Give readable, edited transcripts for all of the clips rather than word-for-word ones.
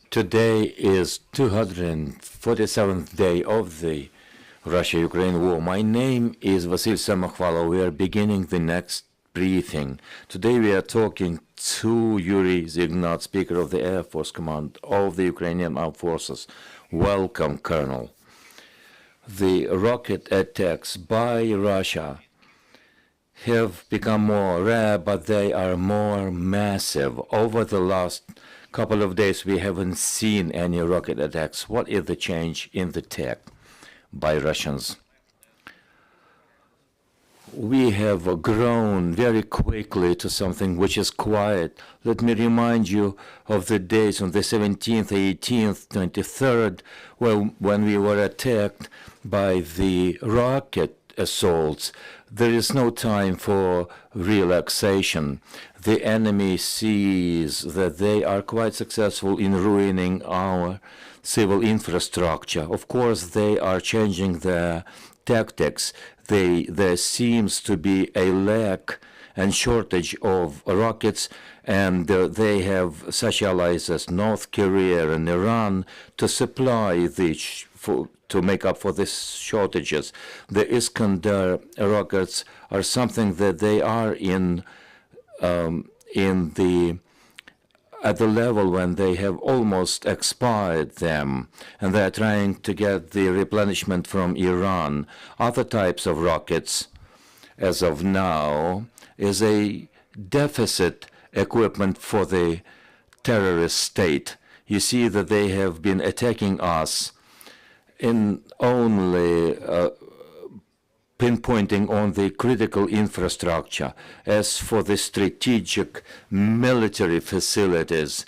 Today is 247th day of the Russia-Ukraine war. My name is Vasil Samokhvalov. We are beginning the next briefing. Today we are talking to Iurii, Ihnat, Speaker of the Air Force Command of the Ukrainian Armed Forces. Welcome, Colonel. The rocket attacks by Russia have become more rare, but they are more massive. Over the last couple of days, we haven't seen any rocket attacks. What is the change in the tech by Russians? We have grown very quickly to something which is quiet. Let me remind you of the days on the 17th, 18th, 23rd, when we were attacked by the rocket assaults. There is no time for relaxation. The enemy sees that they are quite successful in ruining our civil infrastructure. Of course, they are changing their tactics. There seems to be a lack and shortage of rockets, and they have such allies as North Korea and Iran to supply to make up for these shortages. The Iskander rockets are something that they are at the level when they have almost expired them, and they are trying to get the replenishment from Iran. Other types of rockets, as of now, is a deficit equipment for the terrorist state. You see that they have been attacking us in only pinpointing on the critical infrastructure. As for the strategic military facilities,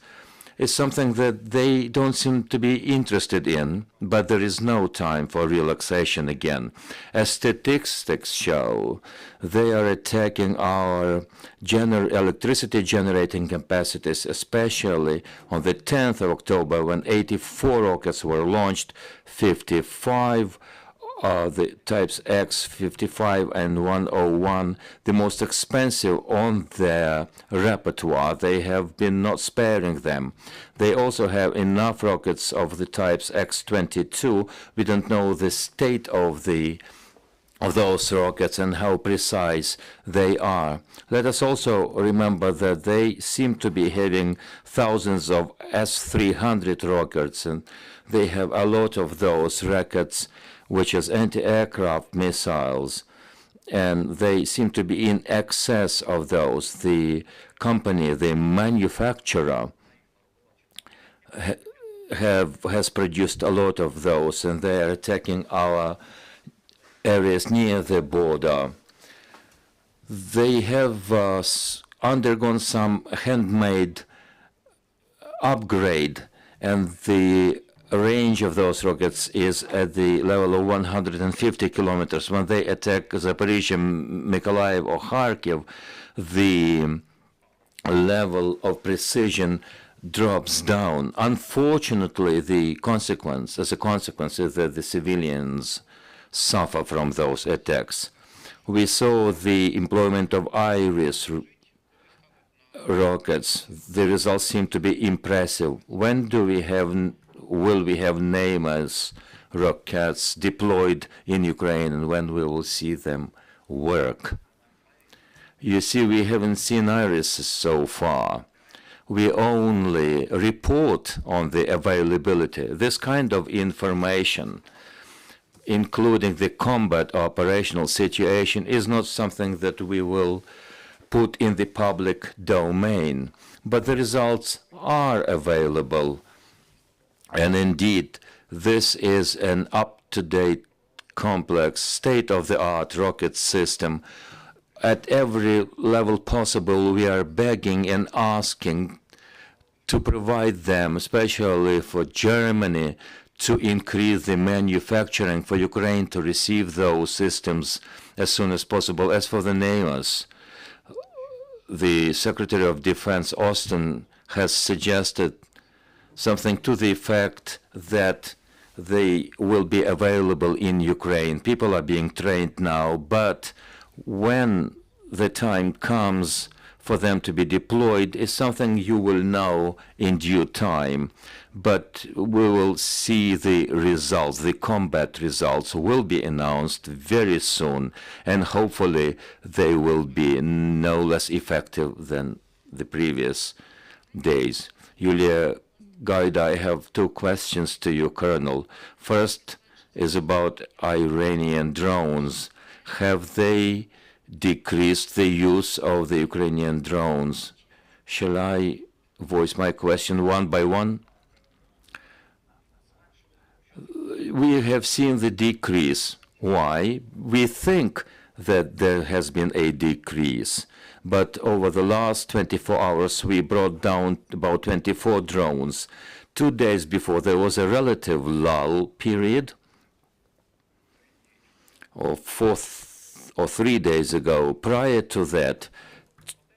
it's something that they don't seem to be interested in, but there is no time for relaxation again. As statistics show, they are attacking our electricity generating capacities, especially on the 10th of October when 84 rockets were launched, 55 the types X-55 and 101, the most expensive on their repertoire. They have been not sparing them. They also have enough rockets of the types X-22. We don't know the state of those rockets and how precise they are. Let us also remember that they seem to be having thousands of S-300 rockets, and they have a lot of those rockets, which is anti-aircraft missiles, and they seem to be in excess of those. The company, the manufacturer, has produced a lot of those, and they are attacking our areas near the border. They have undergone some handmade upgrade, and the range of those rockets is at the level of 150 kilometers. When they attack Zaporizhzhia, Mykolaiv, or Kharkiv, the level of precision drops down. Unfortunately, as a consequence is that the civilians suffer from those attacks. We saw the employment of Iurii rockets. The results seem to be impressive. When will we have NAMA's rockets deployed in Ukraine, and when we will see them work? You see, we haven't seen Iurii so far. We only report on the availability. This kind of information, including the combat operational situation, is not something that we will put in the public domain. But the results are available. And indeed, this is an up-to-date, complex, state-of-the-art rocket system. At every level possible, we are begging and asking to provide them, especially for Germany, to increase the manufacturing, for Ukraine to receive those systems as soon as possible. As for the NAMAs, the Secretary of Defense, Austin, has suggested something to the effect that they will be available in Ukraine. People are being trained now, but when the time comes for them to be deployed is something you will know in due time. But we will see the results, the combat results will be announced very soon, and hopefully they will be no less effective than the previous days. Yulia Gaida, I have two questions to you, Colonel. First is about Iranian drones. Have they decreased the use of the Ukrainian drones? Shall I voice my question one by one? We have seen the decrease. Why? We think that there has been a decrease. But over the last 24 hours, we brought down about 24 drones. 2 days before, there was a relative lull period, or 3 days ago. Prior to that,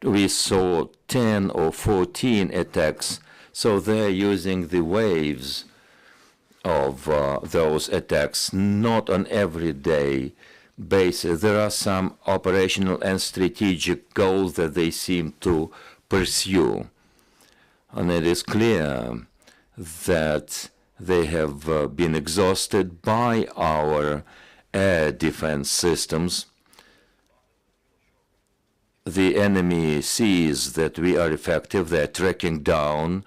we saw 10 or 14 attacks. So they're using the waves of those attacks, not on everyday basis. There are some operational and strategic goals that they seem to pursue. And it is clear that they have been exhausted by our air defense systems. The enemy sees that we are effective. They're tracking down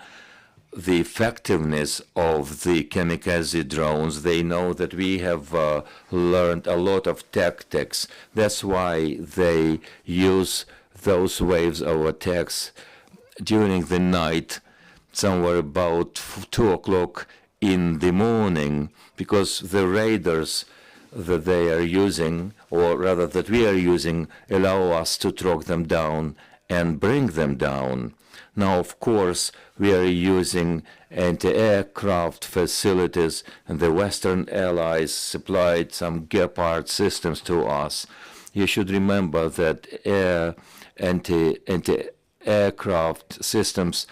the effectiveness of the kamikaze drones. They know that we have learned a lot of tactics. That's why they use those waves of attacks during the night, somewhere about 2 o'clock in the morning, because the radars that they are using, or rather that we are using, allow us to track them down and bring them down. Now, of course, we are using anti-aircraft facilities, and the Western allies supplied some Gepard systems to us. You should remember that anti-aircraft systems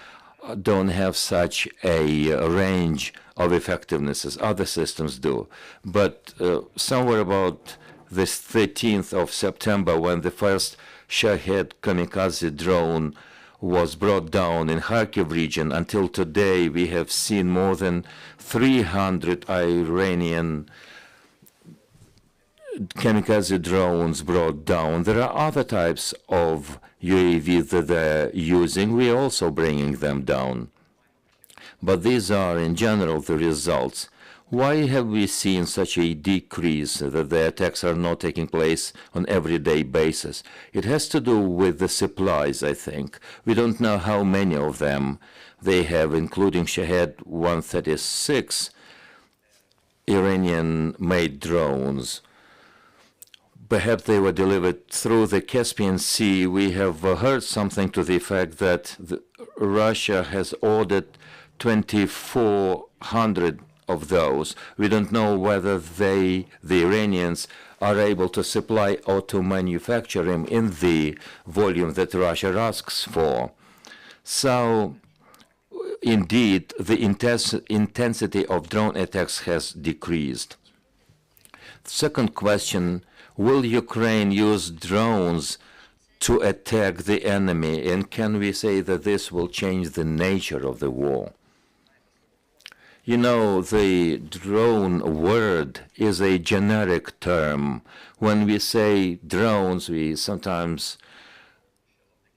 don't have such a range of effectiveness as other systems do. But somewhere about this 13th of September, when the first Shahed kamikaze drone was brought down in Kharkiv region, until today we have seen more than 300 Iranian kamikaze drones brought down. There are other types of UAVs that they're using. We are also bringing them down. But these are, in general, the results. Why have we seen such a decrease that the attacks are not taking place on everyday basis? It has to do with the supplies, I think. We don't know how many of them they have, including Shahed 136 Iranian-made drones. Perhaps they were delivered through the Caspian Sea. We have heard something to the effect that Russia has ordered 2,400 of those. We don't know whether the Iranians, are able to supply or to manufacture them in the volume that Russia asks for. So, indeed, the intensity of drone attacks has decreased. Second question, will Ukraine use drones to attack the enemy? And can we say that this will change the nature of the war? You know, the drone word is a generic term. When we say drones, we sometimes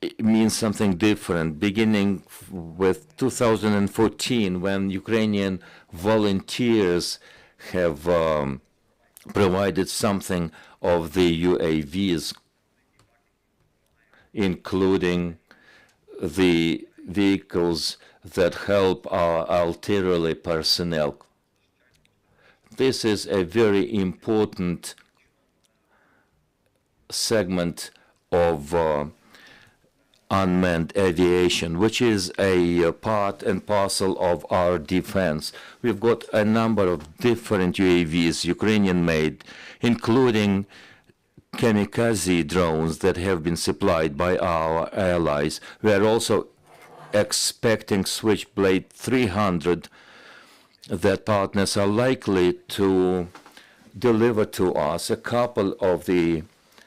it means something different. Beginning with 2014, when Ukrainian volunteers have provided something of the UAVs, including the vehicles that help our artillery personnel. This is a very important segment of unmanned aviation, which is a part and parcel of our defense. We've got a number of different UAVs, Ukrainian-made, including kamikaze drones that have been supplied by our allies. We are also expecting Switchblade 300 that partners are likely to deliver to us. A couple of the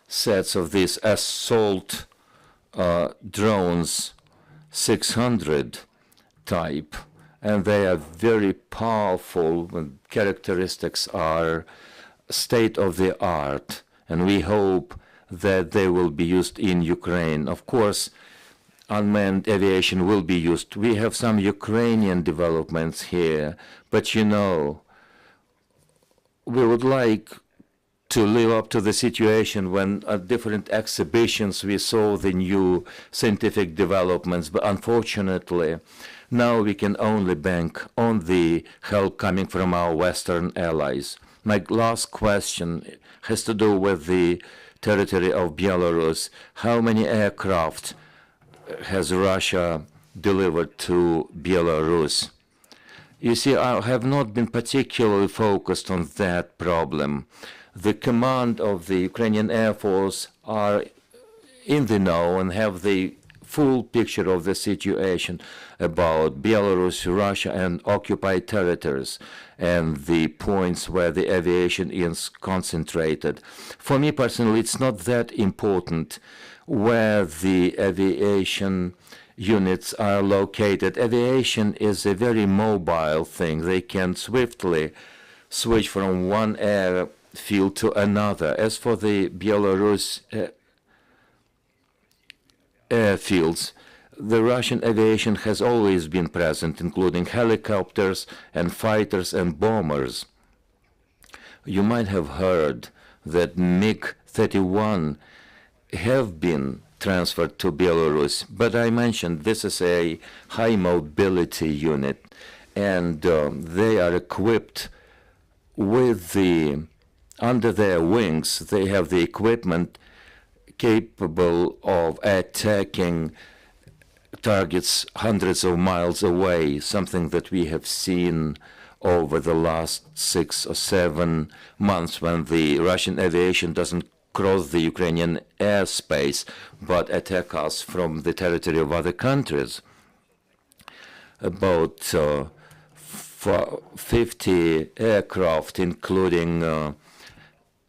sets of these assault drones 600 type, and they are very powerful. Characteristics are state of the art, and we hope that they will be used in Ukraine. Of course, unmanned aviation will be used. We have some Ukrainian developments here, but you know, we would like to live up to the situation when at different exhibitions we saw the new scientific developments, but unfortunately now we can only bank on the help coming from our Western allies. My last question has to do with the territory of Belarus. How many aircraft has Russia delivered to Belarus? You see, I have not been particularly focused on that problem. The command of the Ukrainian Air Force are in the know and have the full picture of the situation about Belarus, Russia, and occupied territories, and the points where the aviation is concentrated. For me personally, it's not that important where the aviation units are located. Aviation is a very mobile thing. They can swiftly switch from one airfield to another. As for the Belarus airfields, the Russian aviation has always been present, including helicopters and fighters and bombers. You might have heard that MiG-31 have been transferred to Belarus, but I mentioned this is a high mobility unit, and they are equipped with under their wings, they have the equipment capable of attacking targets hundreds of miles away, something that we have seen over the last 6 or 7 months when the Russian aviation doesn't cross the Ukrainian airspace but attack us from the territory of other countries. About 50 aircraft, including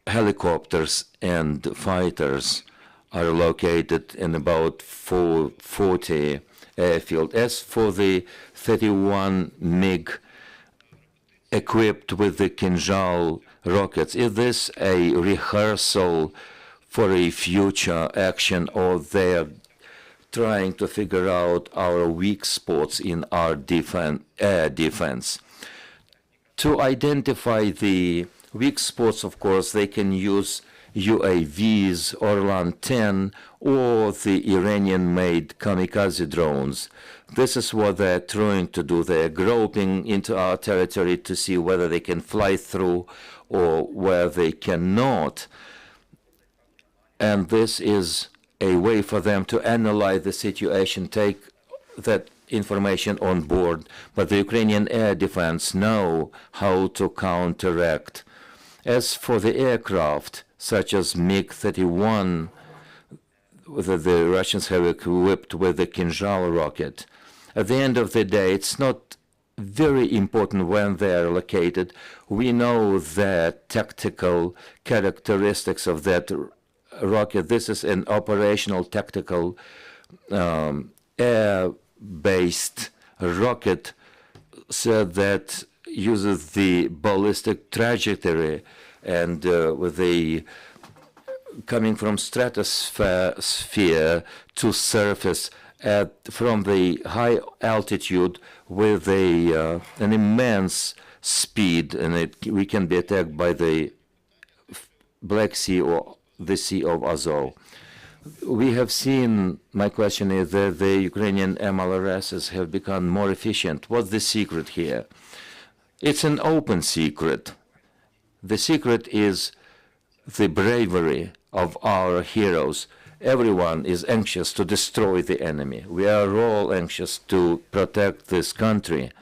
helicopters and fighters, are located in about 40 airfield. As for the 31 MiG equipped with the Kinzhal rockets, is this a rehearsal for a future action, or they're trying to figure out our weak spots in our air defense? To identify the weak spots, of course, they can use UAVs, Orlan 10, or the Iranian-made kamikaze drones. This is what they're trying to do. They're groping into our territory to see whether they can fly through or where they cannot. And this is a way for them to analyze the situation, take that information on board. But the Ukrainian air defense know how to counteract. As for the aircraft, such as MiG-31, that the Russians have equipped with the Kinzhal rocket, at the end of the day, it's not very important when they are located. We know the tactical characteristics of that rocket. This is an operational tactical air-based rocket, so that uses the ballistic trajectory and with the coming from stratosphere to surface from the high altitude with an immense speed, and we can be attacked by the Black Sea or the Sea of Azov. We have seen, my question is that the Ukrainian MLRSs have become more efficient. What's the secret here? It's an open secret. The secret is the bravery of our heroes. Everyone is anxious to destroy the enemy. We are all anxious to protect this country.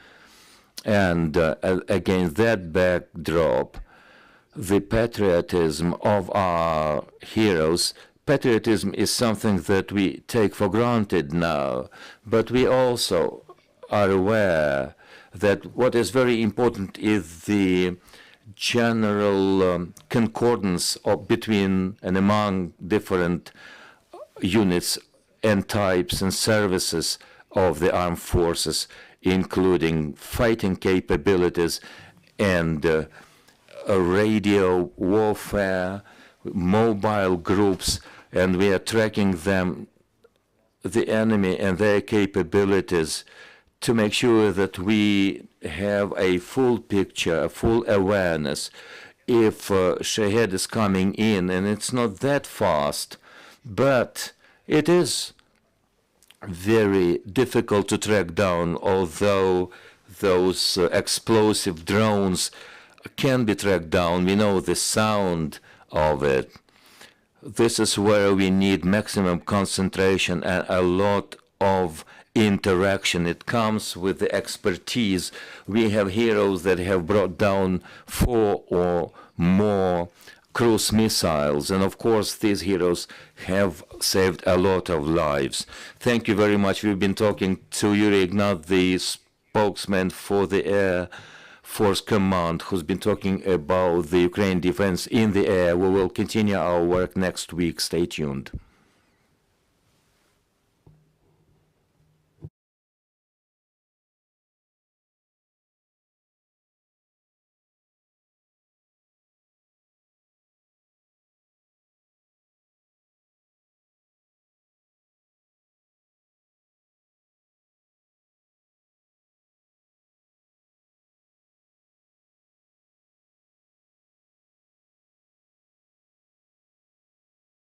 And against that backdrop, the patriotism of our heroes, patriotism is something that we take for granted now, but we also are aware that what is very important is the general concordance between and among different units and types and services of the armed forces, including fighting capabilities and radio warfare, mobile groups, and we are tracking them, the enemy and their capabilities, to make sure that we have a full picture, a full awareness. If Shahed is coming in, and it's not that fast, but it is very difficult to track down, although those explosive drones can be tracked down. We know the sound of it. This is where we need maximum concentration and a lot of interaction. It comes with the expertise. We have heroes that have brought down 4 or more cruise missiles, and of course these heroes have saved a lot of lives. Thank you very much. We've been talking to Iurii Ihnat, the spokesman for the Air Force Command, who's been talking about the Ukraine defense in the air. We will continue our work next week. Stay tuned.